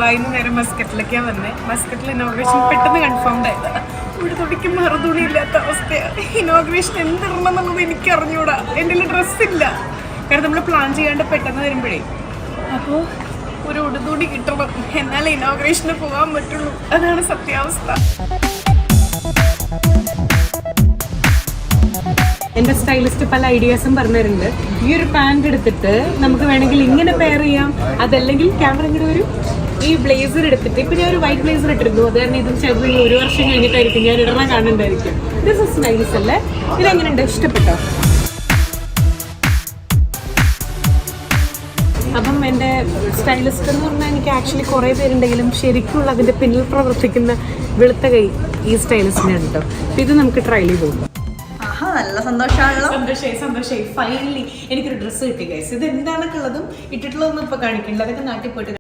ദുബായിൽ നിന്ന് നേരെ മസ്കറ്റിലേക്കാണ് വന്നത്. മസ്കറ്റിൽ ഇനോഗ്രേഷൻ പെട്ടെന്ന് കൺഫേംഡ് ആയതാണ്. ഇവിടെ തുണിക്ക് മറുതുണി ഇല്ലാത്ത അവസ്ഥയാണ്. ഇനോഗ്രേഷൻ എന്തിടണം എന്നുള്ളത് എനിക്ക് അറിഞ്ഞൂടാ. എൻ്റെ കയ്യിൽ ഡ്രസ്സില്ല. കാരണം നമ്മൾ പ്ലാൻ ചെയ്യാണ്ട് പെട്ടെന്ന് വരുമ്പോഴേ അപ്പോൾ ഒരു ഉടുതുണി കിട്ടണം, എന്നാലേ ഇനോഗ്രേഷന് പോകാൻ പറ്റുള്ളൂ. അതാണ് സത്യാവസ്ഥ. എൻ്റെ സ്റ്റൈലിസ്റ്റ് പല ഐഡിയാസും പറഞ്ഞിട്ടുണ്ട്. ഈ ഒരു പാൻറ് എടുത്തിട്ട് നമുക്ക് വേണമെങ്കിൽ ഇങ്ങനെ പെയർ ചെയ്യാം, അതല്ലെങ്കിൽ ക്യാമറ ഇങ്ങനെ ഒരു ഈ ബ്ലേസർ എടുത്തിട്ട്, ഇപ്പം ഞാൻ ഒരു വൈറ്റ് ബ്ലേസർ ഇട്ടിരുന്നു, അത് കാരണം ഇതും ചെറുത് 1 വർഷം കഴിഞ്ഞിട്ടായിരിക്കും ഞാൻ ഇടണം കാണുന്നുണ്ടായിരിക്കും. ദിസ് ഇസ് നൈസ് അല്ലേ? ഇതെങ്ങനെയുണ്ട്? ഇഷ്ടപ്പെട്ടോ? അപ്പം എൻ്റെ സ്റ്റൈലിസ്റ്റ് എന്ന് പറഞ്ഞാൽ എനിക്ക് ആക്ച്വലി കുറേ പേരുണ്ടെങ്കിലും ശരിക്കുള്ള അതിൻ്റെ പിന്നിൽ പ്രവർത്തിക്കുന്ന വെളുത്ത കൈ ഈ സ്റ്റൈലിസ്റ്റിനാണ് കേട്ടോ. അപ്പം ഇത് നമുക്ക് ട്രയൽ ചെയ്ത് നോക്കാം. നല്ല സന്തോഷമാണല്ലോ. സന്തോഷമായി. ഫൈനലി എനിക്കൊരു ഡ്രസ്സ് കിട്ടി ഗൈസ്. ഇത് എന്താണൊക്കെ ഉള്ളതും ഇട്ടിട്ടുള്ളതൊന്നും ഇപ്പൊ കാണിക്കണില്ല, അതൊക്കെ നാട്ടിൽ പോയിട്ട്